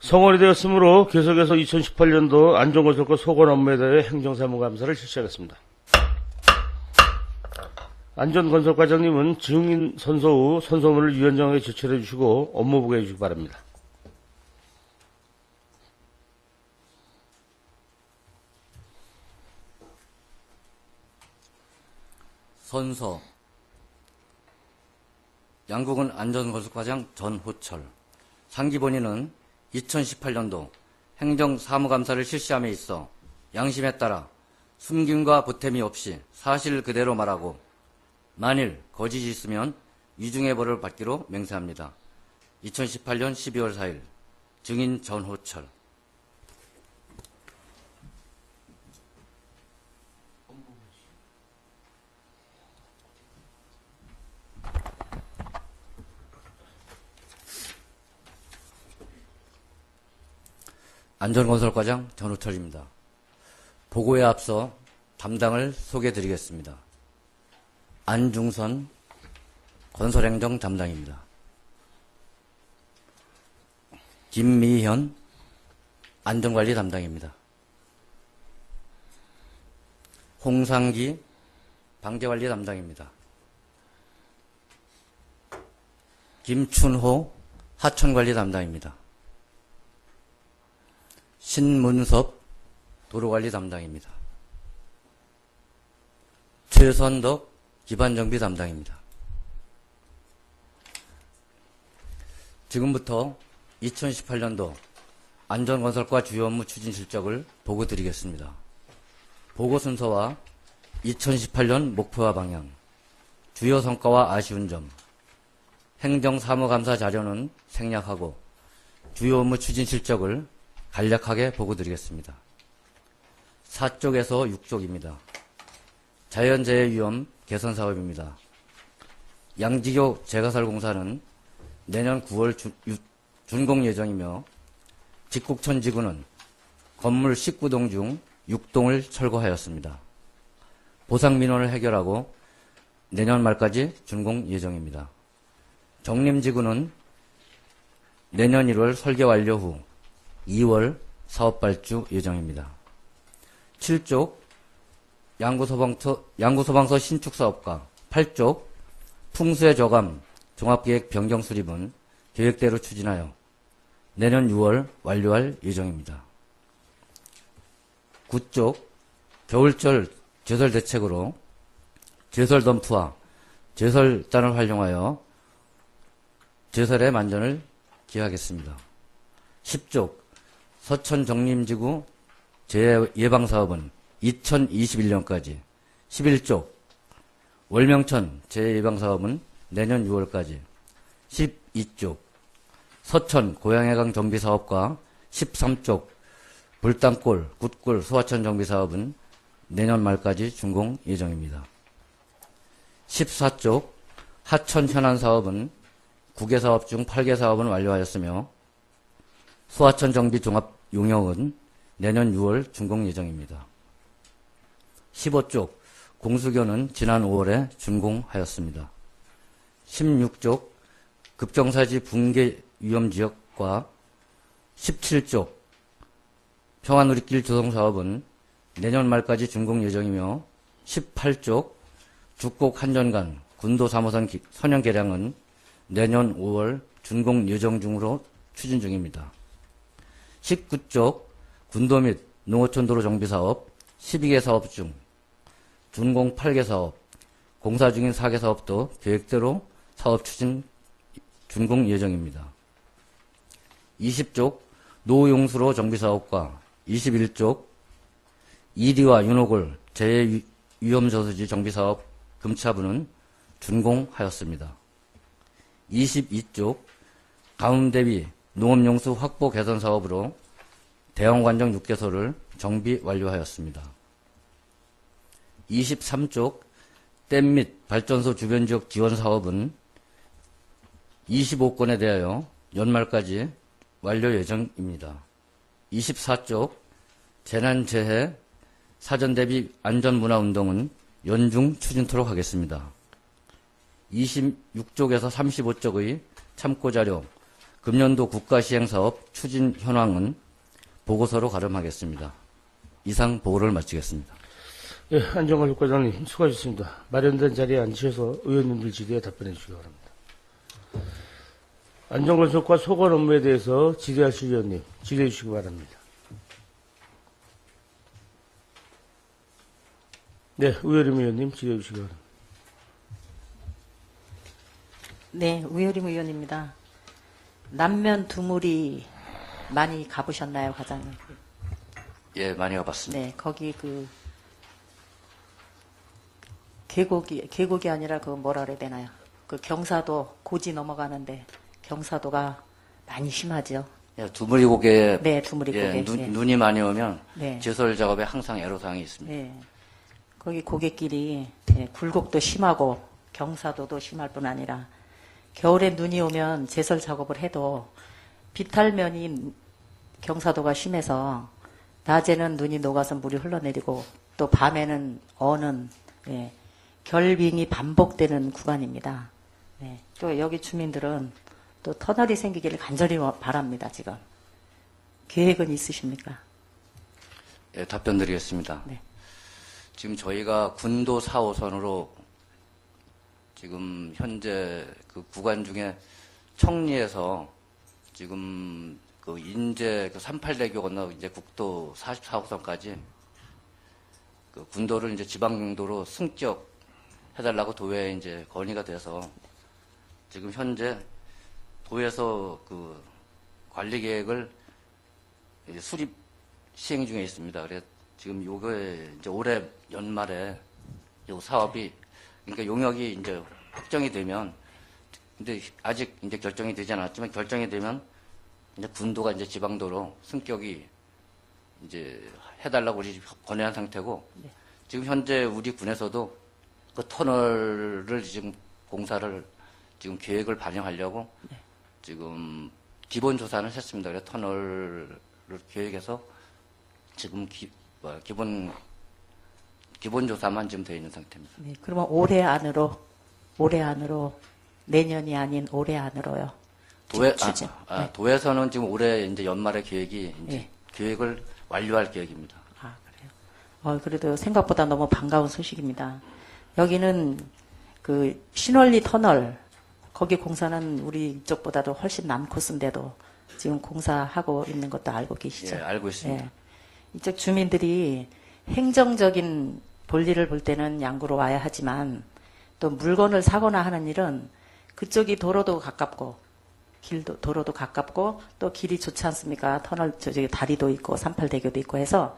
성원이 되었으므로 계속해서 2018년도 안전건설과 소관 업무에 대해 행정사무감사를 실시하겠습니다. 안전건설과장님은 증인 선서 후 선서문을 위원장에게 제출해 주시고 업무 보고해 주시기 바랍니다. 선서 양국은 안전건설과장 전호철. 상기본인은 2018년도 행정사무감사를 실시함에 있어 양심에 따라 숨김과 보탬이 없이 사실 그대로 말하고 만일 거짓이 있으면 위중의 벌을 받기로 맹세합니다. 2018년 12월 4일 증인 전호철. 안전건설과장 전호철입니다. 보고에 앞서 담당을 소개해드리겠습니다. 안중선 건설행정 담당입니다. 김미현 안전관리 담당입니다. 홍상기 방제관리 담당입니다. 김춘호 하천관리 담당입니다. 신문섭 도로관리 담당입니다. 최선덕 기반정비 담당입니다. 지금부터 2018년도 안전건설과 주요 업무 추진 실적을 보고 드리겠습니다. 보고 순서와 2018년 목표와 방향, 주요 성과와 아쉬운 점, 행정사무감사 자료는 생략하고 주요 업무 추진 실적을 간략하게 보고 드리겠습니다. 4쪽에서 6쪽입니다. 자연재해 위험 개선 사업입니다. 양지교 재가설공사는 내년 9월 준공 예정이며 직국천 지구는 건물 19동 중 6동을 철거하였습니다. 보상민원을 해결하고 내년 말까지 준공 예정입니다. 정림지구는 내년 1월 설계 완료 후 2월 사업 발주 예정입니다. 7쪽 양구소방서 신축 사업과 8쪽 풍수해 저감 종합계획 변경 수립은 계획대로 추진하여 내년 6월 완료할 예정입니다. 9쪽 겨울철 제설 대책으로 제설 덤프와 제설단을 활용하여 제설의 만전을 기하겠습니다. 10쪽 서천 정림지구 재해 예방사업은 2021년까지, 11쪽 월명천 재해 예방사업은 내년 6월까지, 12쪽 서천 고양해강 정비사업과 13쪽 불당골, 굿골 소하천 정비사업은 내년 말까지 준공 예정입니다. 14쪽 하천 현안 사업은 9개 사업 중 8개 사업은 완료하였으며 소하천 정비 종합 용역은 내년 6월 준공 예정입니다. 15쪽 공수교는 지난 5월에 준공하였습니다. 16쪽 급경사지 붕괴 위험지역과 17쪽 평화누리길 조성사업은 내년 말까지 준공 예정이며 18쪽 죽곡 한전간 군도 3호선 선형 개량은 내년 5월 준공 예정 중으로 추진 중입니다. 19쪽 군도 및 농어촌 도로 정비사업 12개 사업 중 준공 8개 사업, 공사 중인 4개 사업도 계획대로 사업 추진 준공 예정입니다. 20쪽 노용수로 정비사업과 21쪽 이리와 윤호골 재해 위험저수지 정비사업 금차부는 준공하였습니다. 22쪽 가뭄대비 농업용수 확보 개선 사업으로 대형관정 6개소를 정비 완료하였습니다. 23쪽 댐 및 발전소 주변 지역 지원 사업은 25건에 대하여 연말까지 완료 예정입니다. 24쪽 재난재해 사전대비 안전문화운동은 연중 추진토록 하겠습니다. 26쪽에서 35쪽의 참고자료 금년도 국가시행사업 추진 현황은 보고서로 가름하겠습니다. 이상 보고를 마치겠습니다. 예, 안정관 국과장님 수고하셨습니다. 마련된 자리에 앉으셔서 의원님들 질의에 답변해 주시기 바랍니다. 안전건설과 소관 업무에 대해서 질의하실 의원님 질의해 주시기 바랍니다. 네, 우여림 의원님 질의해 주시기 바랍니다. 네, 우여림 의원입니다. 남면 두물이 많이 가보셨나요, 과장님? 예, 많이 가봤습니다. 네, 거기 그 계곡이 아니라 그 뭐라 그래야 되나요? 그 경사도 고지 넘어가는데 경사도가 많이 심하죠. 예, 두물이고개. 네, 두물이고개. 예, 네. 눈이 많이 오면 네. 제설 작업에 항상 애로사항이 있습니다. 네, 거기 고갯길이 굴곡도 심하고 경사도도 심할 뿐 아니라 겨울에 눈이 오면 제설 작업을 해도 비탈면이 경사도가 심해서 낮에는 눈이 녹아서 물이 흘러내리고 또 밤에는 어는 결빙이 반복되는 구간입니다. 네, 또 여기 주민들은 또 터널이 생기기를 간절히 바랍니다. 지금 계획은 있으십니까? 예, 답변 드리겠습니다. 네. 지금 저희가 군도 4호선으로 지금 현재 그 구간 중에 청리에서 지금 그 인제 그 38대교 건너 이제 국도 44호선까지 그 군도를 이제 지방도로 승격 해달라고 도에 이제 건의가 돼서 지금 현재 도에서 그 관리 계획을 이제 수립 시행 중에 있습니다. 그래서 지금 요게 이제 올해 연말에 요 사업이 그러니까 용역이 이제 확정이 되면 근데 아직 이제 결정이 되지 않았지만 결정이 되면 이제 군도가 이제 지방도로 승격이 이제 해달라고 우리 건의한 상태고 네. 지금 현재 우리 군에서도 그 터널을 지금 공사를 지금 계획을 반영하려고 네. 지금 기본 조사는 했습니다. 그래서 터널을 계획해서 지금 기본 조사만 지금 되어 있는 상태입니다. 네, 그러면 올해 안으로 내년이 아닌 올해 안으로요. 추진. 네. 도에서는 지금 올해 이제 연말에 계획이 이제 네. 계획을 완료할 계획입니다. 아, 그래요? 그래도 생각보다 너무 반가운 소식입니다. 여기는 그 신월리 터널, 거기 공사는 우리 이쪽보다도 훨씬 남 코스인데도 지금 공사하고 있는 것도 알고 계시죠? 예, 알고 있습니다. 예. 이쪽 주민들이 행정적인 볼일을 볼 때는 양구로 와야 하지만 또 물건을 사거나 하는 일은 그쪽이 도로도 가깝고 도로도 가깝고 또 길이 좋지 않습니까? 터널 저기 다리도 있고 38대교도 있고 해서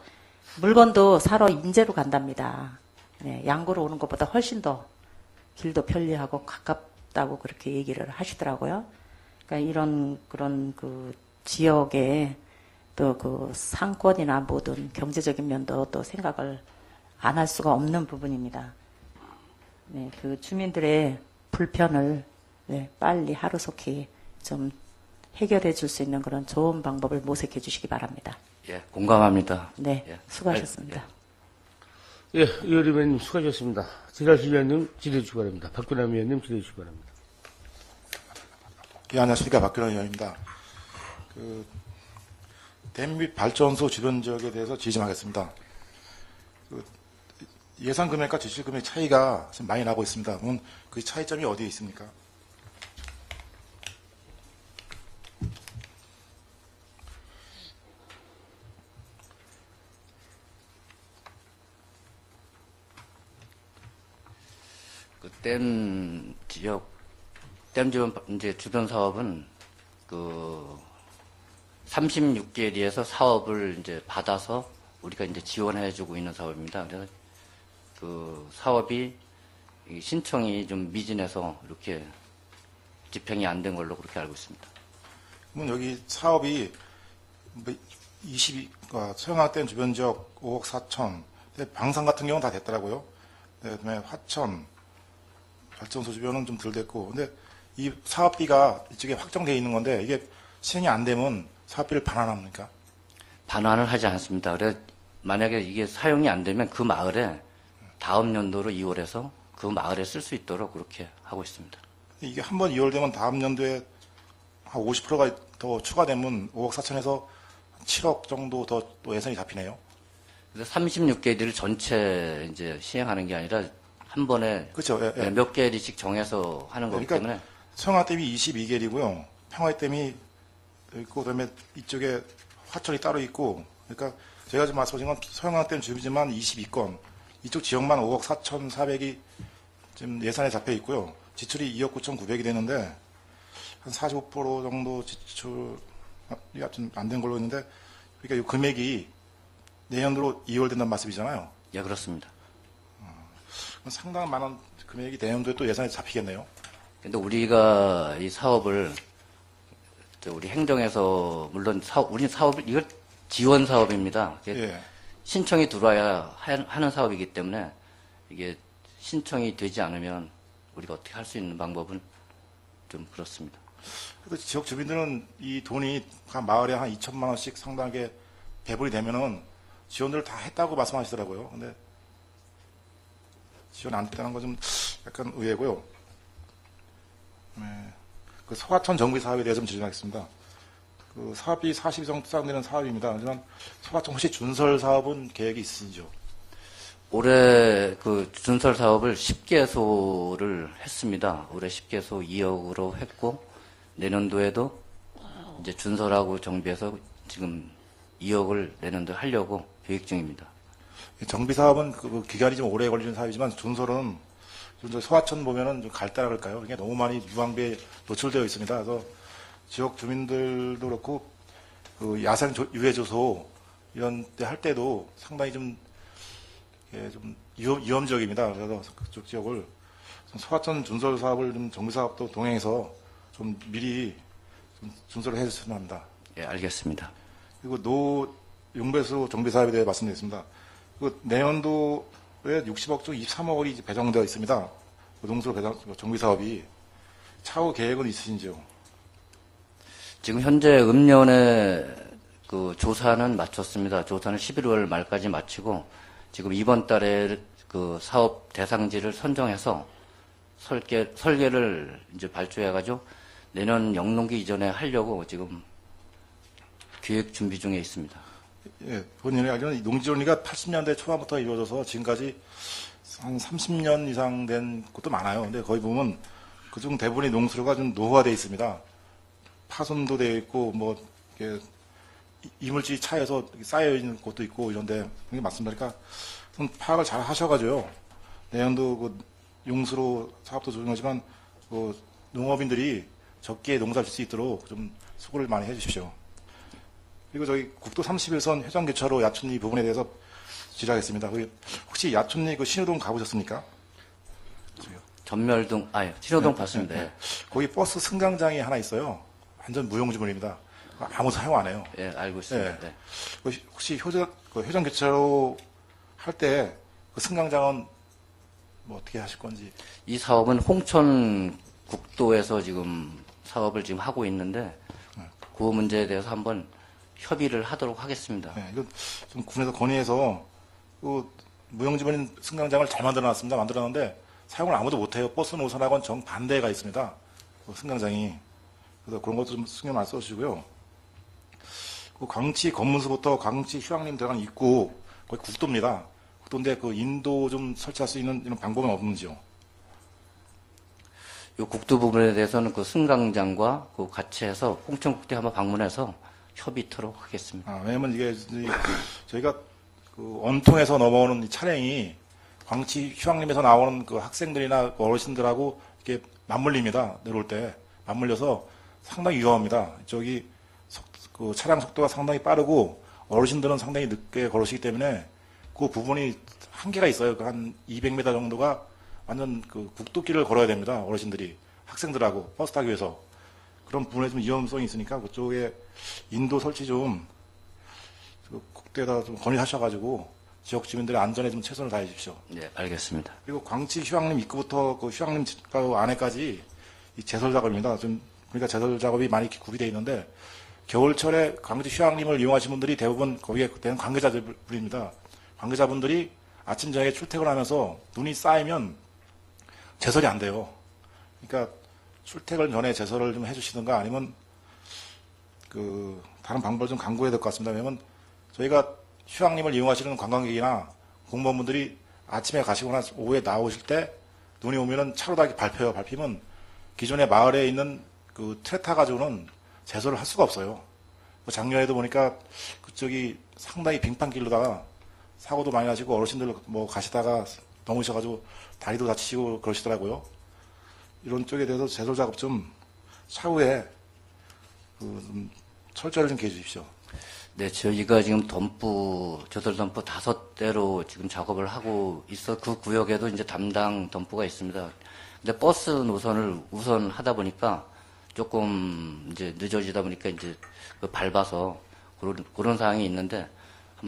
물건도 사러 인제로 간답니다. 네, 양구로 오는 것보다 훨씬 더 길도 편리하고 가깝다고 그렇게 얘기를 하시더라고요. 그러니까 이런 그런 그 지역에 또 그 상권이나 모든 경제적인 면도 또 생각을 안 할 수가 없는 부분입니다. 네, 그 주민들의 불편을 빨리 하루속히 좀 해결해 줄 수 있는 그런 좋은 방법을 모색해 주시기 바랍니다. 예, 공감합니다. 네, 예. 수고하셨습니다. 예, 의원님 의원님 수고하셨습니다. 지라실 의원님 질의해 주시기 바랍니다. 박근혜 의원님 질의해 주시기 바랍니다. 예, 안녕하십니까. 박근혜 의원입니다. 댐 및 발전소 주변 지역에 대해서 질의 좀 하겠습니다. 예상 금액과 지출 금액 차이가 좀 많이 나고 있습니다. 그럼 그 차이점이 어디에 있습니까? 그 댐 지역, 댐 주변 이제 주변 사업은 그 36개리에서 사업을 이제 받아서 우리가 이제 지원해주고 있는 사업입니다. 그래서 그 사업이 이 신청이 좀 미진해서 이렇게 집행이 안 된 걸로 그렇게 알고 있습니다. 그러면 여기 사업이 서영학댐 주변 지역 5억 4천, 방산 같은 경우는 다 됐더라고요. 그다음에 화천, 발전소 주변은 좀 덜 됐고, 근데 이 사업비가 이쪽에 확정되어 있는 건데 이게 시행이 안 되면 사업비를 반환합니까? 반환을 하지 않습니다. 그래 만약에 이게 사용이 안 되면 그 마을에 다음 연도로 이월해서 그 마을에 쓸 수 있도록 그렇게 하고 있습니다. 이게 한번 이월되면 다음 연도에 한 50%가 더 추가되면 5억 4천에서 7억 정도 더 또 예산이 잡히네요. 그래서 36개리를 전체 이제 시행하는 게 아니라 한 번에 그렇죠. 예, 예. 몇 개리씩 정해서 하는 거기 그러니까 때문에 청와댐이 22개리고요. 평화댐이 있고 그다음에 이쪽에 화천이 따로 있고 그러니까 제가 지금 말씀하신 건 소양강댐 주비지만 22건 이쪽 지역만 5억 4,400이 지금 예산에 잡혀 있고요. 지출이 2억 9,900이 되는데 한 45% 정도 지출이 안 된 걸로 있는데 그러니까 이 금액이 내년도로 2월 된다는 말씀이잖아요. 예, 그렇습니다. 상당한 많은 금액이 내년도에 또 예산에 잡히겠네요. 근데 우리가 이 사업을 우리 행정에서 물론 우리 사업을 이걸 지원 사업입니다. 예. 신청이 들어와야 하는 사업이기 때문에 이게 신청이 되지 않으면 우리가 어떻게 할 수 있는 방법은 좀 그렇습니다. 그래서 지역 주민들은 이 돈이 한 마을에 한 2천만 원씩 상당하게 배분이 되면은 지원을 다 했다고 말씀하시더라고요. 근데 지원 안 됐다는 건 좀 약간 의외고요. 네. 그 소하천 정비 사업에 대해서 좀 질문하겠습니다. 그 사업이 40이 정도 수상되는 사업입니다. 하지만 소하천 혹시 준설 사업은 계획이 있으시죠? 올해 그 준설 사업을 10개소를 했습니다. 올해 10개소 2억으로 했고 내년도에도 이제 준설하고 정비해서 지금 2억을 내년도에 하려고 계획 중입니다. 정비 사업은 그 기간이 좀 오래 걸리는 사업이지만 준설 소하천 보면은 좀 갈대라 그럴까요? 그게 너무 많이 무방비에 노출되어 있습니다. 그래서 지역 주민들도 그렇고 그 야생 유해조소 이런 때 할 때도 상당히 좀 위험지역입니다. 그래서 그쪽 지역을 소하천 준설 사업을 좀 정비 사업도 동행해서 좀 미리 좀 준설을 해주셨으면 합니다. 예, 알겠습니다. 그리고 용배수 정비 사업에 대해 말씀드리겠습니다. 그 내년도에 60억 중 23억 원이 배정되어 있습니다. 농수로 정비 사업이 차후 계획은 있으신지요? 지금 현재 음년에 그 조사는 마쳤습니다. 조사는 11월 말까지 마치고 지금 이번 달에 그 사업 대상지를 선정해서 설계를 이제 발주해가지고 내년 영농기 이전에 하려고 지금 기획 준비 중에 있습니다. 예, 본인이 알기로는 농지존리가 80년대 초반부터 이루어져서 지금까지 한 30년 이상 된 곳도 많아요. 근데 거기 보면 그중 대부분의 농수로가 좀 노후화되어 있습니다. 파손도 되어 있고, 뭐, 이렇게 이물질이 차여서 쌓여 있는 곳도 있고 이런데, 그게 맞습니까? 좀 파악을 잘 하셔가지고요. 내년도 그 용수로 사업도 조정하지만, 그 농업인들이 적게 농사를 질 수 있도록 좀 수고를 많이 해 주십시오. 그리고 저희 국도 31선 회전교차로 야촌리 부분에 대해서 질의하겠습니다. 혹시 야촌리 그 신호동 가보셨습니까? 전멸동, 신호동 봤습니다. 네. 거기 버스 승강장이 하나 있어요. 완전 무용지물입니다. 아무 사용 안 해요. 예, 알고 있습니다. 네. 네. 혹시 회전교차로 할 때 그 승강장은 뭐 어떻게 하실 건지? 이 사업은 홍천 국도에서 지금 사업을 지금 하고 있는데 그 문제에 대해서 한번 협의를 하도록 하겠습니다. 네, 이거 좀 군에서 건의해서 그 무용지물인 승강장을 잘 만들어놨습니다. 만들어놨는데 사용을 아무도 못해요. 버스 노선하고는 정반대가 있습니다. 그 승강장이. 그래서 그런 것도 좀 신경 많이 써주시고요. 그 광치 검문소부터 광치 휴양림 들어가는 입구, 거기 국도입니다. 국도인데 그 인도 좀 설치할 수 있는 이런 방법은 없는지요? 이 국도 부분에 대해서는 그 승강장과 그 같이 해서 홍천국도에 한번 방문해서 협의토록 하겠습니다. 왜냐면 이게 저희가 그 원통에서 넘어오는 이 차량이 광치 휴양림에서 나오는 그 학생들이나 어르신들하고 이렇게 맞물립니다. 내려올 때 맞물려서 상당히 위험합니다. 저기 그 차량 속도가 상당히 빠르고 어르신들은 상당히 늦게 걸으시기 때문에 그 부분이 한계가 있어요. 한 200m 정도가 완전 그 국도길을 걸어야 됩니다. 어르신들이 학생들하고 버스 타기 위해서 그런 부분에 좀 위험성이 있으니까 그쪽에 인도 설치 좀 국도에다 좀 건의하셔가지고 지역 주민들의 안전에 좀 최선을 다해 주십시오. 네, 알겠습니다. 그리고 광치 휴양림 입구부터 그 휴양림 안에까지 이 제설 작업입니다. 좀 그러니까 제설 작업이 많이 구비되어 있는데 겨울철에 광치 휴양림을 이용하시는 분들이 대부분 거기에 되는 관계자들입니다. 관계자분들이 아침 저녁에 출퇴근하면서 눈이 쌓이면 제설이 안 돼요. 그러니까 출퇴근 전에 제설을 좀 해주시든가 아니면 다른 방법을 좀 강구해야 될 것 같습니다. 왜냐면 저희가 휴양림을 이용하시는 관광객이나 공무원분들이 아침에 가시거나 오후에 나오실 때 눈이 오면은 차로 다 밟혀요. 밟히면 기존의 마을에 있는 그 트레타 가지고는 제설을 할 수가 없어요. 작년에도 보니까 그쪽이 상당히 빙판길로다가 사고도 많이 나시고 어르신들 뭐 가시다가 넘으셔가지고 다리도 다치시고 그러시더라고요. 이런 쪽에 대해서 제설 작업 좀 차후에 좀 철저히 좀 기해 주십시오. 네, 저희가 지금 저설 덤프 5대로 지금 작업을 하고 있어 그 구역에도 이제 담당 덤프가 있습니다. 근데 버스 노선을 우선 하다 보니까 조금 이제 늦어지다 보니까 이제 밟아서 그런 상황이 있는데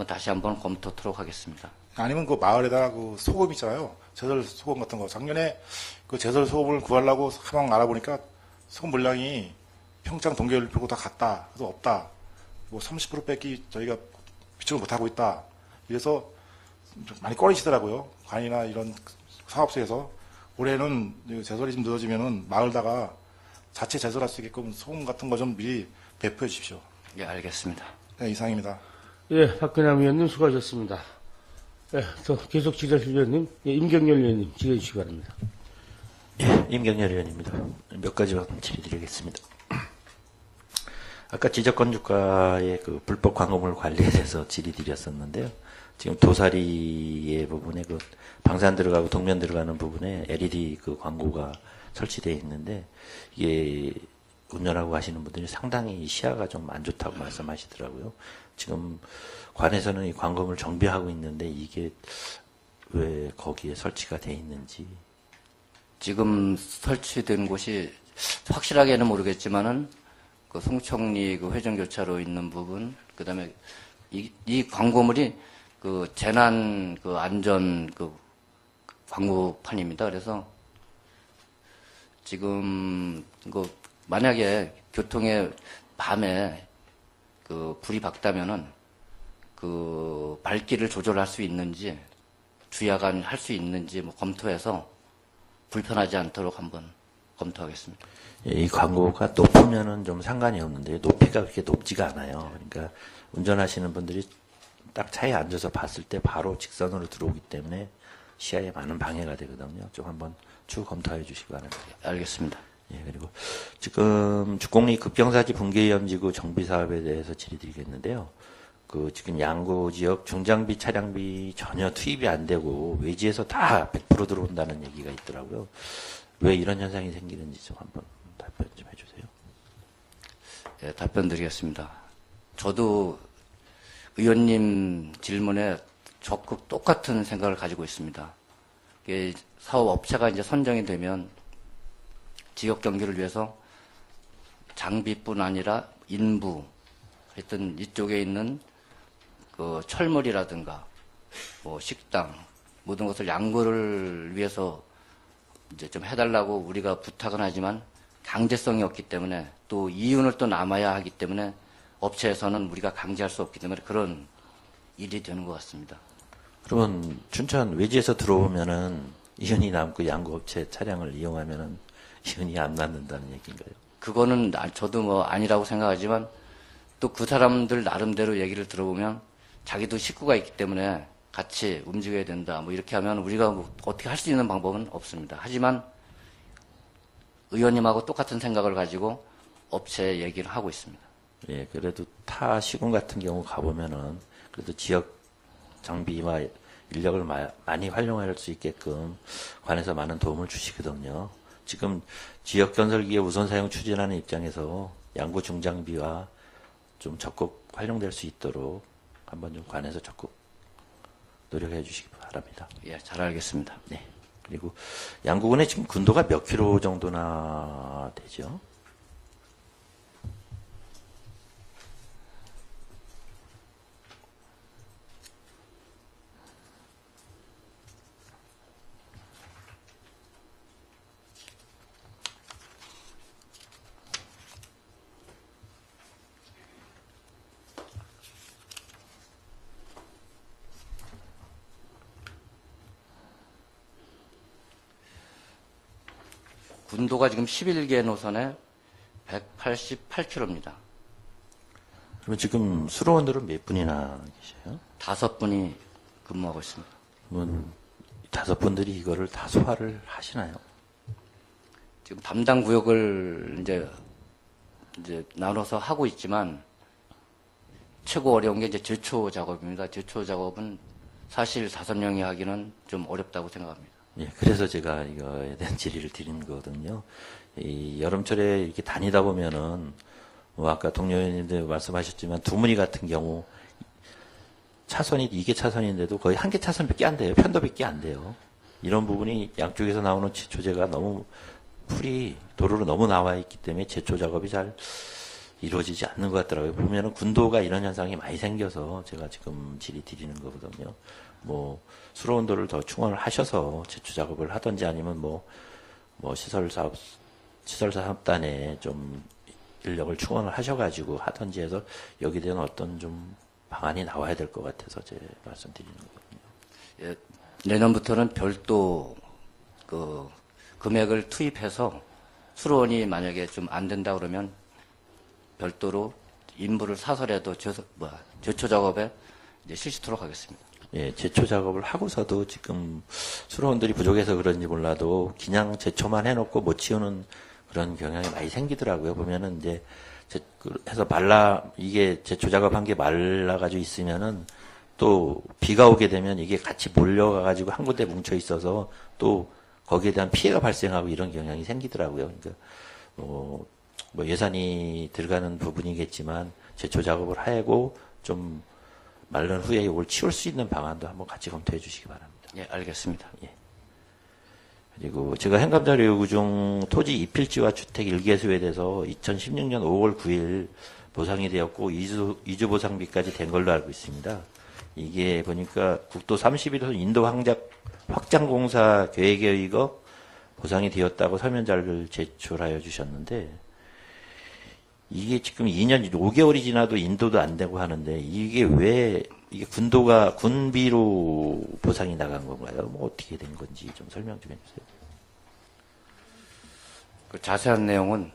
다시 한번 검토토록 하겠습니다. 아니면 그 마을에다가 그 소금 있잖아요. 제설 소금 같은 거. 작년에 그 제설 소금을 구하려고 한번 알아보니까 소금 물량이 평창 동계올림픽으로 다 갔다. 그래서 없다. 뭐 30% 뺏기 저희가 비축을 못하고 있다. 이래서 좀 많이 꺼리시더라고요. 관이나 이런 사업소에서. 올해는 제설이 좀 늦어지면은 마을다가 자체 제설할 수 있게끔 소금 같은 거 좀 미리 배포해 주십시오. 예, 알겠습니다. 네, 이상입니다. 예, 박근남 의원님 수고하셨습니다. 예, 더 계속 질의하실 의원님, 예, 임경렬 의원님 질의해 주시기 바랍니다. 예, 임경렬 의원입니다. 몇 가지만 질의드리겠습니다. 아까 지적건축가의 그 불법 광고물 관리에 대해서 질의드렸었는데요. 지금 도사리의 부분에 그 방산 들어가고 동면 들어가는 부분에 LED 그 광고가 설치되어 있는데 이게 운전하고 가시는 분들이 상당히 시야가 좀 안 좋다고 말씀하시더라고요. 지금 관에서는 이 광고물 정비하고 있는데 이게 왜 거기에 설치가 돼 있는지. 지금 설치된 곳이 확실하게는 모르겠지만은 그 송청리 그 회전교차로 있는 부분, 그 다음에 이 광고물이 그 재난 그 안전 그 광고판입니다. 그래서 지금 그 만약에 교통에 밤에 그 불이 밝다면은 그 밝기를 조절할 수 있는지 주야간 할 수 있는지 뭐 검토해서 불편하지 않도록 한번 검토하겠습니다. 예, 이 광고가 높으면은 좀 상관이 없는데 높이가 그렇게 높지가 않아요. 그러니까 운전하시는 분들이 딱 차에 앉아서 봤을 때 바로 직선으로 들어오기 때문에 시야에 많은 방해가 되거든요. 좀 한번 추후 검토해 주시기 바랍니다. 알겠습니다. 예, 그리고 지금 죽곡리 급경사지 붕괴위험지구 정비 사업에 대해서 질의드리겠는데요. 그 지금 양구 지역 중장비 차량비 전혀 투입이 안 되고 외지에서 다 100% 들어온다는 얘기가 있더라고요. 왜 이런 현상이 생기는지 좀 한번 답변 좀 해주세요. 예, 답변 드리겠습니다. 저도 의원님 질문에 적극 똑같은 생각을 가지고 있습니다. 이게 사업 업체가 이제 선정이 되면 지역 경기를 위해서 장비뿐 아니라 인부, 하여튼 이쪽에 있는 그 철물이라든가 뭐 식당 모든 것을 양구를 위해서 이제 좀 해달라고 우리가 부탁은 하지만 강제성이 없기 때문에 또 이윤을 또 남아야 하기 때문에 업체에서는 우리가 강제할 수 없기 때문에 그런 일이 되는 것 같습니다. 그러면 춘천 외지에서 들어오면은 이윤이 남고 양구업체 차량을 이용하면은 이윤이 안 남는다는 얘기인가요? 그거는 저도 뭐 아니라고 생각하지만 또 그 사람들 나름대로 얘기를 들어보면 자기도 식구가 있기 때문에 같이 움직여야 된다. 뭐 이렇게 하면 우리가 뭐 어떻게 할 수 있는 방법은 없습니다. 하지만 의원님하고 똑같은 생각을 가지고 업체에 얘기를 하고 있습니다. 예, 그래도 타 시군 같은 경우 가보면은 그래도 지역 장비와 인력을 많이 활용할 수 있게끔 관에서 많은 도움을 주시거든요. 지금 지역 건설기의 우선 사용 추진하는 입장에서 양구 중장비와 좀 적극 활용될 수 있도록 한번 좀 관에서 적극 노력해 주시기 바랍니다. 예, 잘 알겠습니다. 네. 그리고 양구군에 지금 군도가 몇 킬로 정도나 되죠? 군도가 지금 11개 노선에 188km입니다. 그러면 지금 수로원들은 몇 분이나 계세요? 5분이 근무하고 있습니다. 그러면 5분들이 이거를 다 소화를 하시나요? 지금 담당 구역을 이제 나눠서 하고 있지만 최고 어려운 게 이제 제초 작업입니다. 제초 작업은 사실 5명이 하기는 좀 어렵다고 생각합니다. 예, 그래서 제가 이거에 대한 질의를 드리는 거거든요. 이 여름철에 이렇게 다니다 보면은 뭐 아까 동료 의원님들 말씀하셨지만 두무리 같은 경우 차선이 2개 차선인데도 거의 1개 차선밖에 안 돼요. 편도밖에 안 돼요. 이런 부분이 양쪽에서 나오는 제초제가 너무 풀이 도로로 너무 나와 있기 때문에 제초 작업이 잘 이루어지지 않는 것 같더라고요. 보면은 군도가 이런 현상이 많이 생겨서 제가 지금 질의 드리는 거거든요. 뭐 수로온도를 더 충원을 하셔서 제초 작업을 하든지 아니면 뭐 시설사업단에 좀 인력을 충원을 하셔가지고 하든지 해서 여기에 대한 어떤 좀 방안이 나와야 될 것 같아서 제 말씀드리는 거거든요. 예, 내년부터는 별도 금액을 투입해서 수로원이 만약에 좀 안 된다 그러면 별도로 인부를 사서라도 제초 작업에 이제 실시토록 하겠습니다. 예, 제초 작업을 하고서도 지금 수로원들이 부족해서 그런지 몰라도 그냥 제초만 해놓고 못 치우는 그런 경향이 많이 생기더라고요. 보면은 이제 해서 이게 제초 작업한 게 말라가지고 있으면은 또 비가 오게 되면 이게 같이 몰려가가지고 한 군데 뭉쳐 있어서 또 거기에 대한 피해가 발생하고 이런 경향이 생기더라고요. 그러니까 뭐 예산이 들어가는 부분이겠지만 제초 작업을 하고 좀 마른 후에 이걸 치울 수 있는 방안도 한번 같이 검토해 주시기 바랍니다. 예, 알겠습니다. 예. 그리고 제가 행감자료 요구 중 토지 입필지와 주택 일개수에 대해서 2016년 5월 9일 보상이 되었고 이주 보상비까지 된 걸로 알고 있습니다. 이게 보니까 국도 31호 인도 확장공사 계획에 의거 보상이 되었다고 설명자를 제출하여 주셨는데 이게 지금 2년 5개월이 지나도 인도도 안 되고 하는데 이게 왜 이게 군비로 보상이 나간 건가요? 뭐 어떻게 된 건지 좀 설명 좀 해주세요. 그 자세한 내용은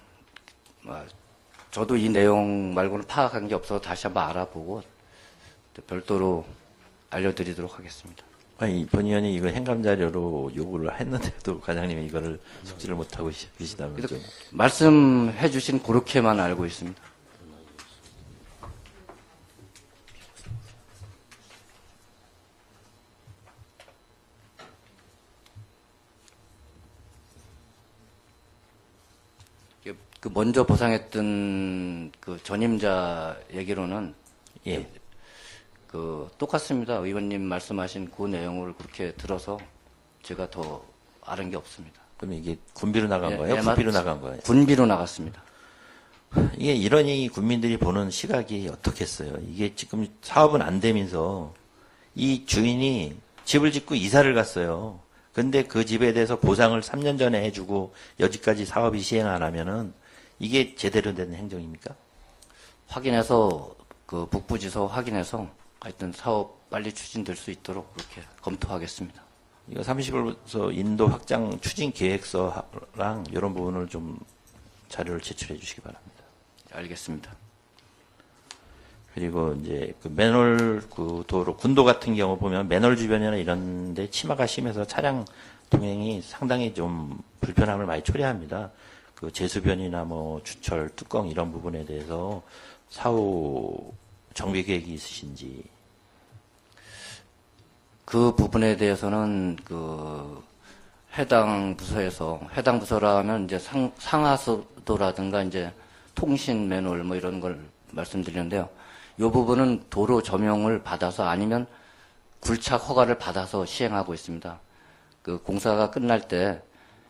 저도 이 내용 말고는 파악한 게 없어서 다시 한번 알아보고 별도로 알려드리도록 하겠습니다. 아니, 본 의원이 이거 행감자료로 요구를 했는데도 과장님이 이거를 숙지를 못하고 계시다면 좀. 말씀해 주신 그렇게만 알고 있습니다. 그 먼저 보상했던 그 전임자 얘기로는 예. 똑같습니다. 의원님 말씀하신 그 내용을 그렇게 들어서 제가 더 아는 게 없습니다. 그럼 이게 군비로 나간 예, 거예요? 예, 군비로 나간 거예요? 군비로 나갔습니다. 이게 이러니 국민들이 보는 시각이 어떻겠어요? 이게 지금 사업은 안 되면서 이 주인이 집을 짓고 이사를 갔어요. 근데 그 집에 대해서 보상을 3년 전에 해주고 여지까지 사업이 시행 안 하면은 이게 제대로 된 행정입니까? 확인해서 그 북부지서 확인해서 하여튼 사업 빨리 추진될 수 있도록 그렇게 검토하겠습니다. 이거 30일부터 인도 확장 추진 계획서랑 이런 부분을 좀 자료를 제출해 주시기 바랍니다. 알겠습니다. 그리고 이제 그 맨홀 그 도로 군도 같은 경우 보면 맨홀 주변이나 이런데 치마가 심해서 차량 통행이 상당히 좀 불편함을 많이 초래합니다. 그 제수변이나 뭐 주철 뚜껑 이런 부분에 대해서 사후 정비 계획이 있으신지. 그 부분에 대해서는 해당 부서라면 이제 상하수도라든가 이제 통신 매뉴얼 뭐 이런 걸 말씀드리는데요. 이 부분은 도로 점용을 받아서 아니면 굴착 허가를 받아서 시행하고 있습니다. 그 공사가 끝날 때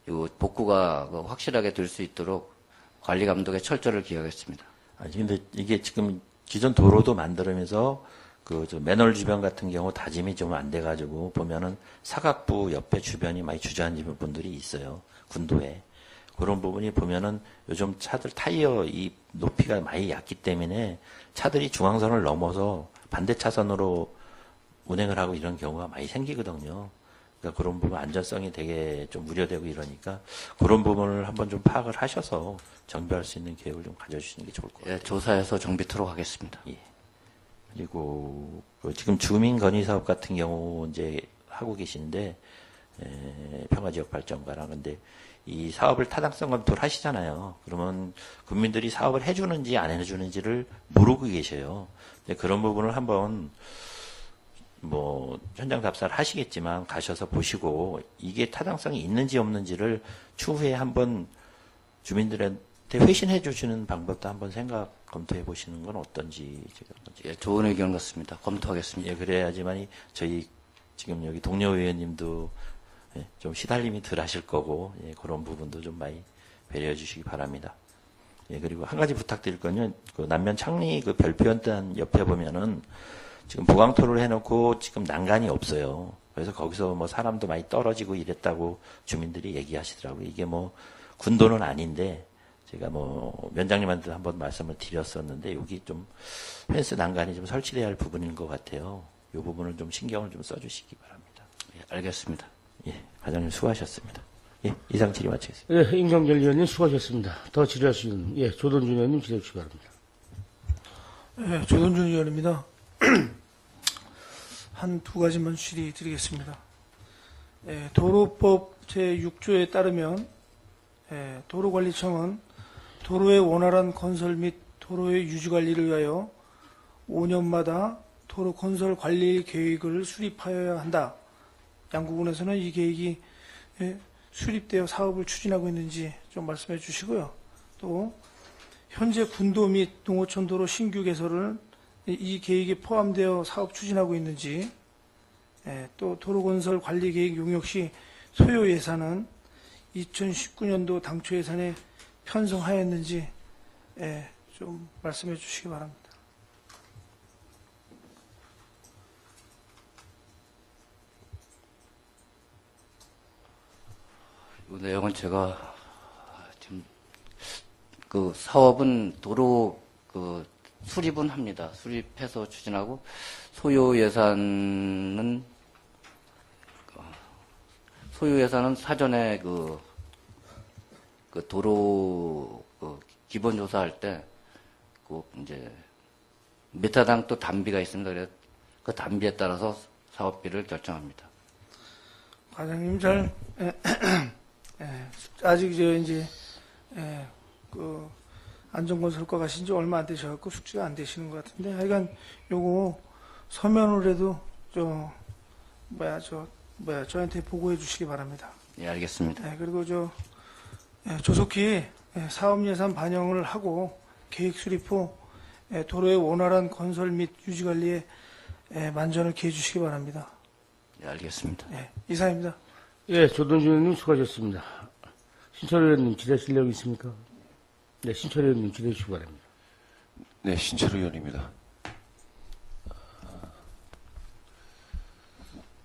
이 복구가 확실하게 될 수 있도록 관리 감독에 철저를 기하겠습니다. 아니 근데 이게 지금 기존 도로도 만들면서 저 맨홀 주변 같은 경우 다짐이 좀 안 돼가지고 보면은 사각부 옆에 주변이 많이 주저앉은 분들이 있어요. 군도에. 그런 부분이 보면은 요즘 차들 타이어 이 높이가 많이 얕기 때문에 차들이 중앙선을 넘어서 반대 차선으로 운행을 하고 이런 경우가 많이 생기거든요. 그러니까 그런 부분 안전성이 되게 좀 우려되고 이러니까 그런 부분을 한번 좀 파악을 하셔서 정비할 수 있는 계획을 좀 가져주시는 게 좋을 것 같아요. 예, 조사해서 정비토록 하겠습니다. 예. 그리고 지금 주민 건의 사업 같은 경우 이제 하고 계신데 평화지역 발전과랑 근데 이 사업을 타당성 검토를 하시잖아요. 그러면 국민들이 사업을 해주는지 안 해주는지를 모르고 계셔요. 근데 그런 부분을 한번 뭐 현장 답사를 하시겠지만 가셔서 보시고 이게 타당성이 있는지 없는지를 추후에 한번 주민들한테 회신해 주시는 방법도 한번 생각 검토해 보시는 건 어떤지 제가 예, 좋은 의견 같습니다. 검토하겠습니다. 예, 그래야지만이 저희 지금 여기 동료 의원님도 예, 좀 시달림이 덜 하실 거고 예, 그런 부분도 좀 많이 배려해 주시기 바랍니다. 예, 그리고 한 가지 부탁드릴 건요. 그 남면 창리 그 별표연단 옆에 보면은 지금 보강토를 해놓고 지금 난간이 없어요. 그래서 거기서 뭐 사람도 많이 떨어지고 이랬다고 주민들이 얘기하시더라고요. 이게 뭐 군도는 아닌데 제가 뭐 위원장님한테 한번 말씀을 드렸었는데 여기 좀 펜스 난간이 좀 설치돼야 할 부분인 것 같아요. 이 부분을 좀 신경을 좀 써주시기 바랍니다. 예, 알겠습니다. 예, 과장님 수고하셨습니다. 예, 이상 질의 마치겠습니다. 예, 임경길 의원님 수고하셨습니다. 더 질의할 수 있는, 예, 조동준 의원님 질의해 주시기 바랍니다. 네, 조동준 의원입니다. 한 두 가지만 질의드리겠습니다. 도로법 제6조에 따르면 도로관리청은 도로의 원활한 건설 및 도로의 유지관리를 위하여 5년마다 도로 건설 관리 계획을 수립하여야 한다. 양구군에서는 이 계획이 수립되어 사업을 추진하고 있는지 좀 말씀해 주시고요. 또 현재 군도 및 농어촌 도로 신규 개설을 이 계획에 포함되어 사업 추진하고 있는지, 또 도로건설 관리계획 용역 시 소요 예산은 2019년도 당초 예산에 편성하였는지 좀 말씀해 주시기 바랍니다. 이 내용은 제가 지금 그 사업은 도로 그 수립은 합니다. 수립해서 추진하고 소요 예산은 사전에 그 도로 그 기본 조사할 때 꼭 이제 미터당 또 단비가 있습니다. 그래서 그 단비에 따라서 사업비를 결정합니다. 과장님 아직 이제 그 안전건설과 가신 지 얼마 안 되셔갖고 숙지가 안 되시는 것 같은데, 하여간 요거 서면으로 해도 저한테 보고해 주시기 바랍니다. 예, 알겠습니다. 그리고 조속히 사업 예산 반영을 하고 계획 수립 후 도로의 원활한 건설 및 유지 관리에 만전을 기해 주시기 바랍니다. 예, 알겠습니다. 이상입니다. 예, 조동준 의원님 수고하셨습니다. 신철 의원님 질의하실 내용 있습니까? 네, 신철 의원님 질의해 주시기 바랍니다. 네, 신철 의원입니다.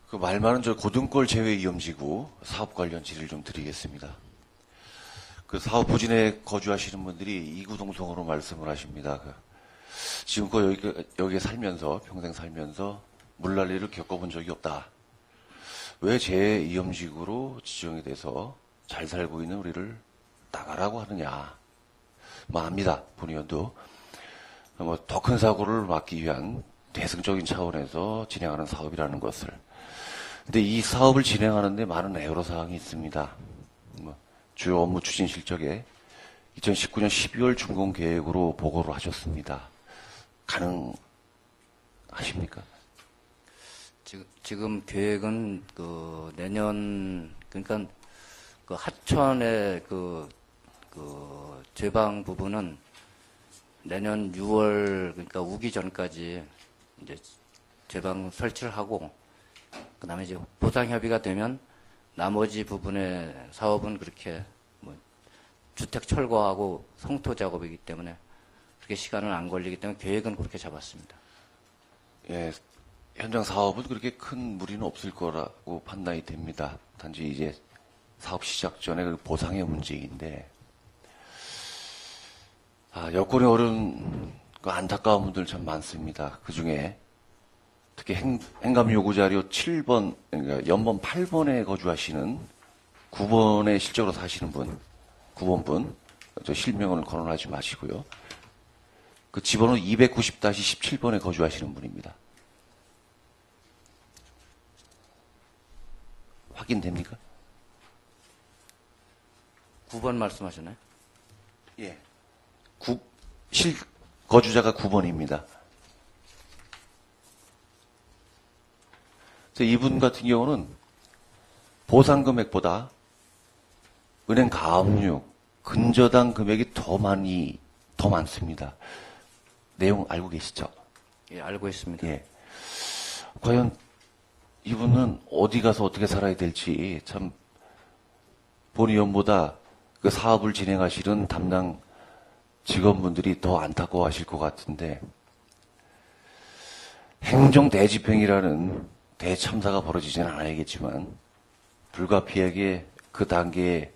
그 말 많은 저 고등골 제외위험지구 사업 관련 질의를 좀 드리겠습니다. 그 사업 부진에 거주하시는 분들이 이구동성으로 말씀을 하십니다. 지금껏 여기에 살면서, 평생 살면서 물난리를 겪어본 적이 없다. 왜 제위험지구로 지정이 돼서 잘 살고 있는 우리를 나가라고 하느냐. 압니다. 본 의원도. 더 큰 사고를 막기 위한 대승적인 차원에서 진행하는 사업이라는 것을. 근데 이 사업을 진행하는데 많은 애로사항이 있습니다. 주요 업무 추진 실적에 2019년 12월 준공 계획으로 보고를 하셨습니다. 가능하십니까? 지금 계획은 그 내년, 그러니까 그 하천의 그 제방 부분은 내년 6월, 그러니까 우기 전까지 이제 제방 설치를 하고, 그 다음에 이제 보상협의가 되면 나머지 부분의 사업은 그렇게 주택 철거하고 성토 작업이기 때문에 그렇게 시간은 안 걸리기 때문에 계획은 그렇게 잡았습니다. 예, 현장 사업은 그렇게 큰 무리는 없을 거라고 판단이 됩니다. 단지 이제 사업 시작 전에 그 보상의 문제인데, 여건이 어려운 그 안타까운 분들 참 많습니다. 그 중에 특히 행감 요구 자료 7번, 그러니까 연번 8번에 거주하시는 9번에 실적으로 사시는 분, 9번 분, 저 실명을 거론하지 마시고요. 그 집번호 290-17번에 거주하시는 분입니다. 확인됩니까? 9번 말씀하셨나요? 예. 거주자가 9번입니다. 이분 같은 경우는 보상 금액보다 은행 가압류, 근저당 금액이 더 많습니다. 내용 알고 계시죠? 예, 알고 있습니다. 예. 과연 이분은 어디 가서 어떻게 살아야 될지 참 본의원보다 그 사업을 진행하시는 담당 직원분들이 더 안타까워하실 것 같은데, 행정 대집행이라는 대참사가 벌어지지는 않아야겠지만 불가피하게 그 단계에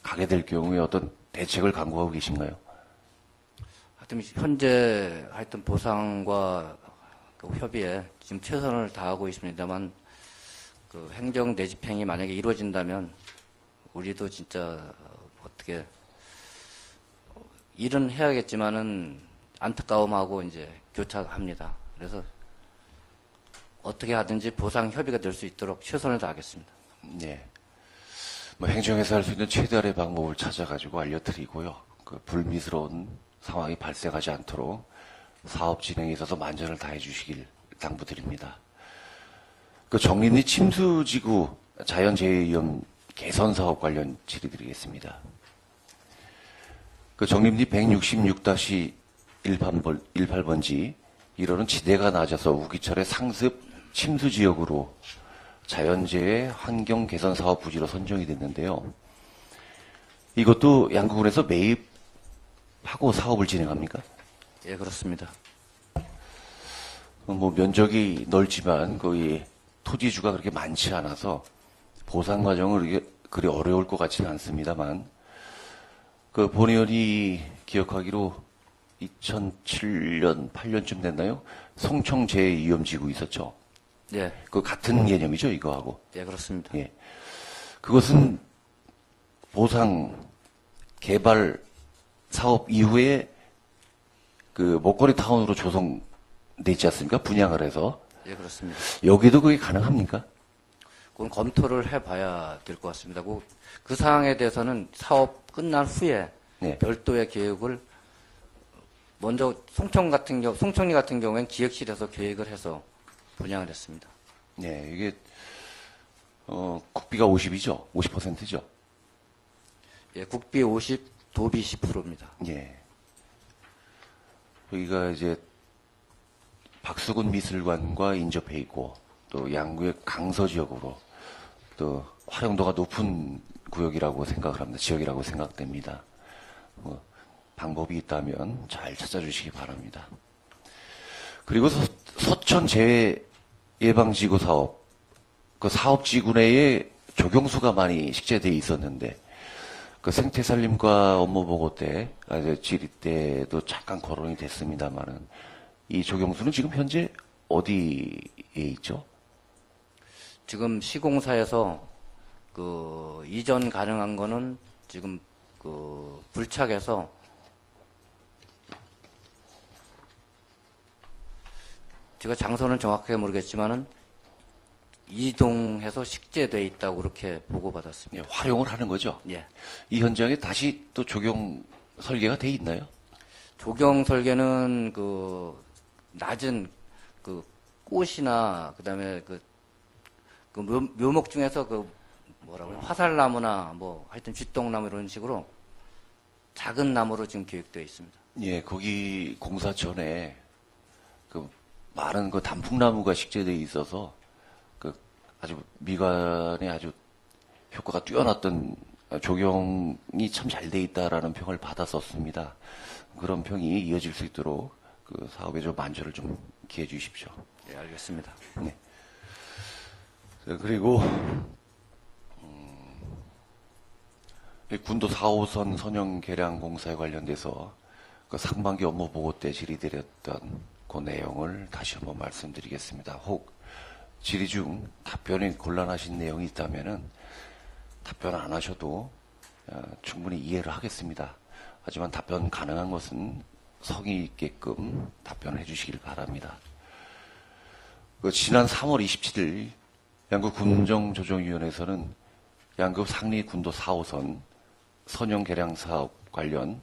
가게 될 경우에 어떤 대책을 강구하고 계신가요? 하여튼 현재 보상과 그 협의에 지금 최선을 다하고 있습니다만, 그 행정 내집행이 만약에 이루어진다면 우리도 진짜 어떻게 일은 해야겠지만은 안타까움하고 이제 교차합니다. 그래서 어떻게 하든지 보상 협의가 될 수 있도록 최선을 다하겠습니다. 네. 행정에서 할 수 있는 최대한의 방법을 찾아가지고 알려드리고요. 그 불미스러운 상황이 발생하지 않도록 사업 진행에 있어서 만전을 다해 주시길 당부드립니다. 그 정림리 침수지구 자연재해 위험 개선 사업 관련 질의드리겠습니다. 그 정림리 166-18번지 1호는 지대가 낮아서 우기철의 상습 침수 지역으로 자연재해 환경 개선 사업 부지로 선정이 됐는데요. 이것도 양구군에서 매입하고 사업을 진행합니까? 예, 그렇습니다. 면적이 넓지만 거의 토지주가 그렇게 많지 않아서 보상 과정을 그리 어려울 것 같지는 않습니다만, 그 본의원이 기억하기로 2007년, 8년쯤 됐나요? 송청재해위험지구 있었죠? 예, 그 같은 개념이죠, 이거하고. 예, 그렇습니다. 예. 그것은 보상, 개발, 사업 이후에 그 먹거리 타운으로 조성돼 있지 않습니까? 분양을 해서. 예, 그렇습니다. 여기도 그게 가능합니까? 그건 검토를 해봐야 될 것 같습니다. 그 사항에 대해서는 사업 끝난 후에 네. 별도의 계획을 먼저 송청리 같은 경우엔 기획실에서 계획을 해서 분양을 했습니다. 네, 이게 국비가 50이죠? 50%죠? 예, 국비 50, 도비 10%입니다. 예. 여기가 이제 박수근 미술관과 인접해 있고, 또 양구의 강서 지역으로 또 활용도가 높은 구역이라고 생각을 합니다. 지역이라고 생각됩니다. 방법이 있다면 잘 찾아주시기 바랍니다. 그리고 서천 재해 예방지구 사업, 그 사업지구 내에 조경수가 많이 식재되어 있었는데, 그 생태살림과 업무보고 때, 질의 때도 잠깐 거론이 됐습니다만은, 이 조경수는 지금 현재 어디에 있죠? 지금 시공사에서 이전 가능한 거는 지금 불착해서 제가 장소는 정확하게 모르겠지만은 이동해서 식재돼 있다고 그렇게 보고받았습니다. 예, 활용을 하는 거죠? 예. 이 현장에 다시 또 조경 설계가 돼 있나요? 조경 설계는 낮은 꽃이나 그다음에 묘목 중에서 화살나무나 하여튼 쥐똥나무 이런 식으로 작은 나무로 지금 계획되어 있습니다. 예, 거기 공사 전에 많은 단풍나무가 식재되어 있어서 아주 미관에 아주 효과가 뛰어났던 조경이 참 잘 돼 있다라는 평을 받았었습니다. 그런 평이 이어질 수 있도록 그 사업에 좀 만전을 좀 기해 주십시오. 예, 알겠습니다. 네. 그리고 군도 4호선 선형 개량 공사에 관련돼서 그 상반기 업무 보고 때 질의드렸던 그 내용을 다시 한번 말씀드리겠습니다. 혹 질의 중 답변이 곤란하신 내용이 있다면은 답변 안 하셔도 충분히 이해를 하겠습니다. 하지만 답변 가능한 것은 성의 있게끔 답변해 주시길 바랍니다. 지난 3월 27일 양구 군정조정위원회에서는 양구 상리 군도 4호선 선형 개량 사업 관련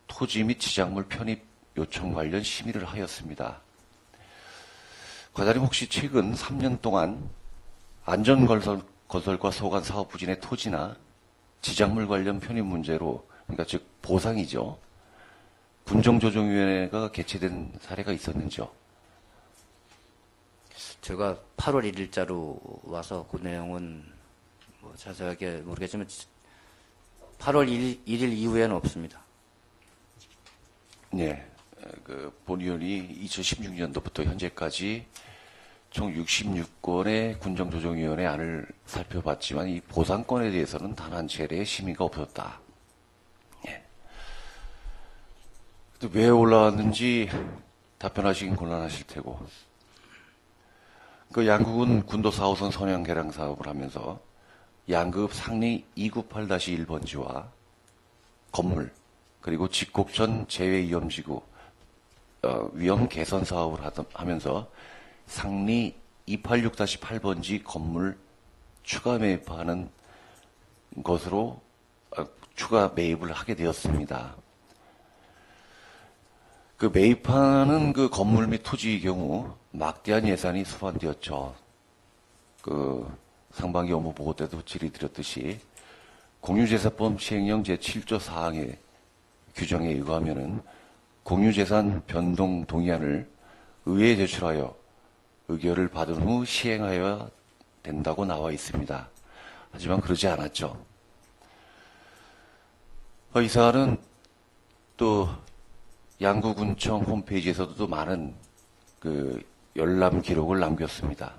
토지 및 지작물 편입 요청 관련 심의를 하였습니다. 과장님 혹시 최근 3년 동안 안전건설과 소관 사업 부진의 토지나 지작물 관련 편입 문제로, 그러니까 즉 보상이죠, 군정조정위원회가 개최된 사례가 있었는지요? 제가 8월 1일자로 와서 그 내용은 뭐 자세하게 모르겠지만 8월 1일 이후에는 없습니다. 네, 본위원이 2016년도부터 현재까지 총 66건의 군정조정위원회 안을 살펴봤지만 이 보상권에 대해서는 단 한 차례의 심의가 없었다. 예. 왜 올라왔는지 답변하시긴 곤란하실 테고, 양구군 군도 4호선 선형 개량 사업을 하면서 양급 상리 298-1번지와 건물, 그리고 직곡천 재외위험지구 위험 개선 사업을 하면서 상리 286-8번지 건물 추가 매입하는 것으로 추가 매입을 하게 되었습니다. 그 매입하는 그 건물 및 토지의 경우 막대한 예산이 소환되었죠. 상반기 업무 보고 때도 질의드렸듯이 공유재산법 시행령 제7조 4항의 규정에 의거하면은 공유재산 변동 동의안을 의회에 제출하여 의결을 받은 후 시행하여야 된다고 나와 있습니다. 하지만 그러지 않았죠. 이 사안은 또 양구군청 홈페이지에서도 많은 열람 기록을 남겼습니다.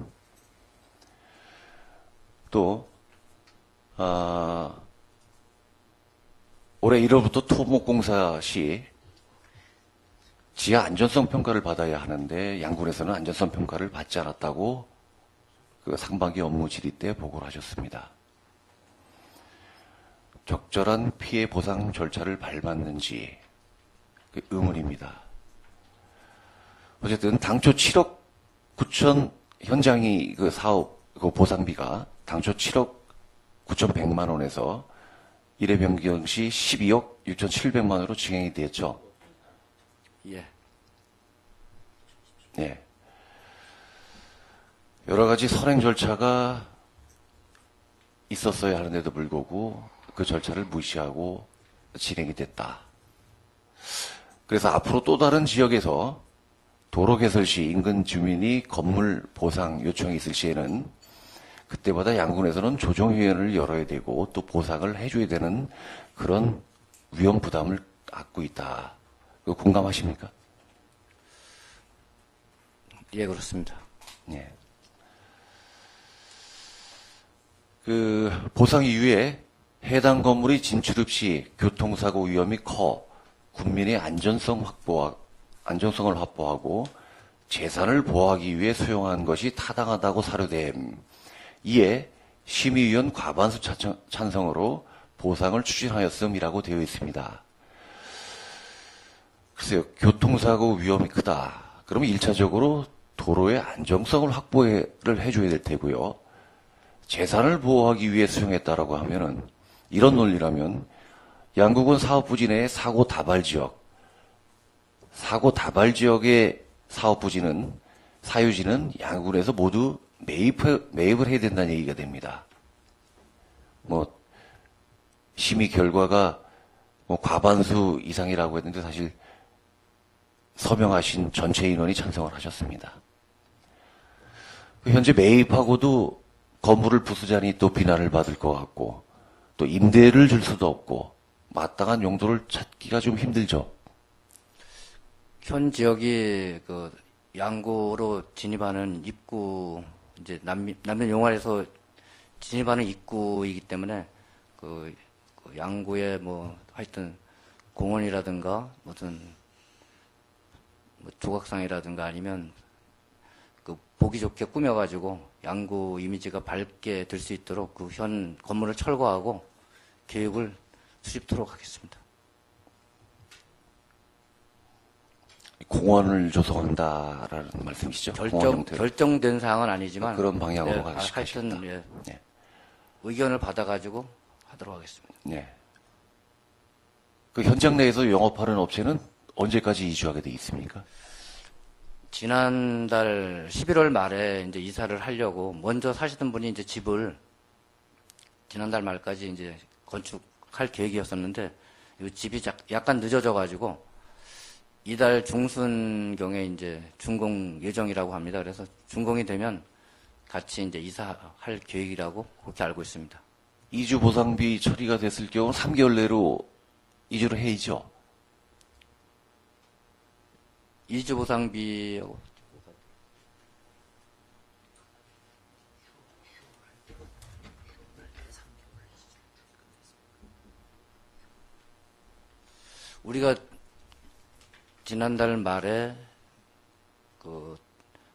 또 올해 1월부터 토목공사 시 지하 안전성 평가를 받아야 하는데 양군에서는 안전성 평가를 받지 않았다고 상반기 업무 질의 때 보고를 하셨습니다. 적절한 피해 보상 절차를 밟았는지 의문입니다. 어쨌든 당초 7억 9천 현장이 사업 보상비가 당초 7억 9,100만 원에서 1회 변경 시 12억 6,700만 원으로 증액이 되었죠. 예. 네. 여러 가지 선행 절차가 있었어야 하는데도 불구하고 그 절차를 무시하고 진행이 됐다. 그래서 앞으로 또 다른 지역에서 도로 개설 시 인근 주민이 건물 보상 요청이 있을 시에는 그때마다 양군에서는 조정위원회를 열어야 되고 또 보상을 해줘야 되는 그런 위험 부담을 안고 있다. 이거 공감하십니까? 예, 그렇습니다. 예. 보상 이후에 해당 건물이 진출입 시 교통사고 위험이 커 국민의 안전성을 확보하고 재산을 보호하기 위해 수용한 것이 타당하다고 사료됨. 이에 심의위원 과반수 찬성으로 보상을 추진하였음이라고 되어 있습니다. 글쎄요, 교통사고 위험이 크다. 그러면 1차적으로 도로의 안정성을 확보를 해줘야 될 테고요. 재산을 보호하기 위해 수용했다라고 하면은, 이런 논리라면 양구군 사업부지 내의 사고 다발 지역의 사업부지는 사유지는 양구군에서 모두 매입을 해야 된다는 얘기가 됩니다. 심의 결과가 과반수 이상이라고 했는데 사실 서명하신 전체 인원이 찬성을 하셨습니다. 현재 매입하고도 건물을 부수자니 또 비난을 받을 것 같고 또 임대를 줄 수도 없고 마땅한 용도를 찾기가 좀 힘들죠. 현 지역이 양구로 진입하는 입구, 이제 남면 용화에서 진입하는 입구이기 때문에 양구에 하여튼 공원이라든가 무슨 뭐 조각상이라든가 아니면 그 보기 좋게 꾸며가지고 양구 이미지가 밝게 될 수 있도록 그 현 건물을 철거하고 계획을 수립토록 하겠습니다. 공원을 조성한다라는 말씀이시죠? 공원 형태로. 결정된 사항은 아니지만 그런 방향으로 하여튼 가시겠다. 네. 의견을 받아가지고 하도록 하겠습니다. 네. 그 현장 내에서 영업하는 업체는 언제까지 이주하게 돼 있습니까? 지난달 11월 말에 이제 이사를 하려고 먼저 사시던 분이 이제 집을 지난달 말까지 이제 건축할 계획이었었는데 이 집이 약간 늦어져가지고 이달 중순경에 이제 준공 예정이라고 합니다. 그래서 준공이 되면 같이 이제 이사할 계획이라고 그렇게 알고 있습니다. 이주 보상비 처리가 됐을 경우 3개월 내로 이주를 해야죠. 이주 보상비 우리가 지난달 말에 그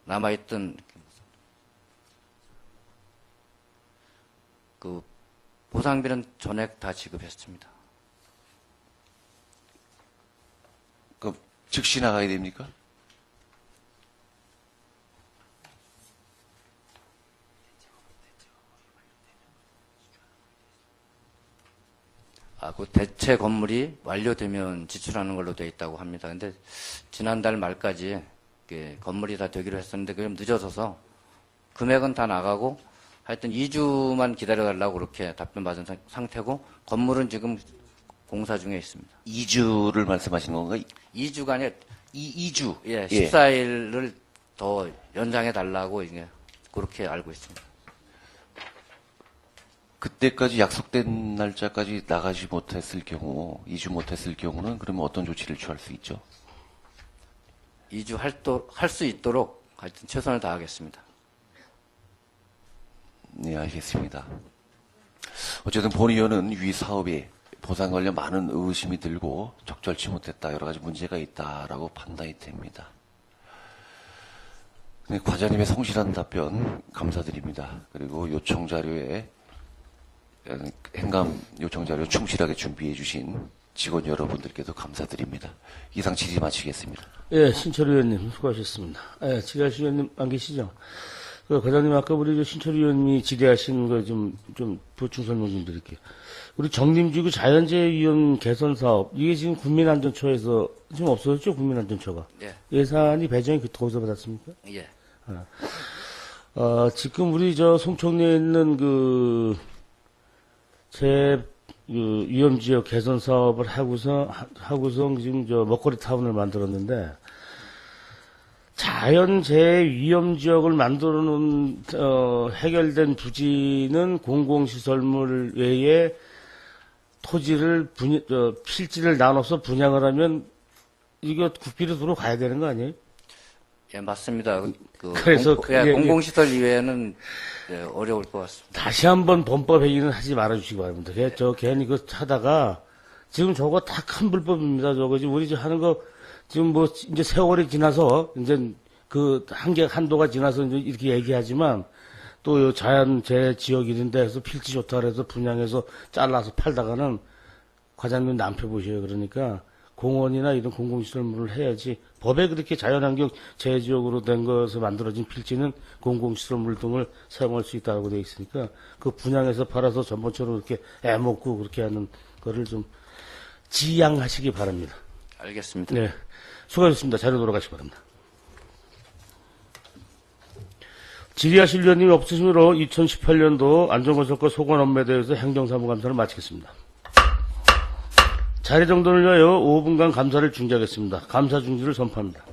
남아있던 그 보상비는 전액 다 지급했습니다. 그 즉시 나가야 됩니까? 그 대체 건물이 완료되면 지출하는 걸로 되어 있다고 합니다. 근데 지난달 말까지 건물이 다 되기로 했었는데 그게 늦어져서 금액은 다 나가고 하여튼 2주만 기다려달라고 그렇게 답변 받은 상태고 건물은 지금 공사 중에 있습니다. 2주를 말씀하시는 건가요? 2주가 아니라 2주. 예, 14일을 더 연장해 달라고 이게 그렇게 알고 있습니다. 그때까지 약속된 날짜까지 나가지 못했을 경우, 2주 못했을 경우는 그러면 어떤 조치를 취할 수 있죠? 2주 할 수 있도록 하여튼 최선을 다하겠습니다. 네, 알겠습니다. 어쨌든 본 의원은 위 사업에 보상 관련 많은 의심이 들고 적절치 못했다, 여러 가지 문제가 있다라고 판단이 됩니다. 네, 과장님의 성실한 답변 감사드립니다. 그리고 요청 자료에 행감 요청 자료 충실하게 준비해 주신 직원 여러분들께도 감사드립니다. 이상 질의 마치겠습니다. 예, 신철 의원님 수고하셨습니다. 예, 지라시 의원님 안 계시죠? 그 과장님 아까 우리 신철 의원님이 질의하신 거 좀 보충 설명 좀 드릴게요. 우리 정림지구 자연재해 위험 개선 사업 이게 지금 국민안전처에서 지금 없어졌죠? 국민안전처가 예. 예산이 배정이 거기서 받았습니까? 예. 지금 우리 송청리에 있는 위험지역 개선 사업을 하고서 지금 먹거리 타운을 만들었는데, 자연재해 위험지역을 만들어 놓은, 해결된 부지는 공공시설물 외에 토지를 필지를 나눠서 분양을 하면, 이거 국비로 들어가야 되는 거 아니에요? 예, 맞습니다. 그래서 공공시설 이외에는 어려울 것 같습니다. 다시 한번 범법 행위는 하지 말아주시기 바랍니다. 괜히 하다가, 지금 저거 다 큰 불법입니다. 저거 지금 우리 하는 거, 지금 이제 세월이 지나서, 이제 한도가 지나서 이제 이렇게 얘기하지만, 또 자연재해 지역인데 해서 필지 좋다 그래서 분양해서 잘라서 팔다가는 과장님 남표 보셔요. 그러니까, 공원이나 이런 공공시설물을 해야지 법에 그렇게 자연환경 재해지역으로 된 것에서 만들어진 필지는 공공시설물 등을 사용할 수 있다고 되어 있으니까 그 분양해서 팔아서 전번처럼 이렇게 애먹고 그렇게 하는 거를 좀 지양하시기 바랍니다. 알겠습니다. 네, 수고하셨습니다. 자료 돌아가시기 바랍니다. 질의하실 위원님이 없으시므로 2018년도 안전건설과 소관 업무에 대해서 행정사무감사를 마치겠습니다. 자리 정돈을 위하여 5분간 감사를 중지하겠습니다. 감사 중지를 선포합니다.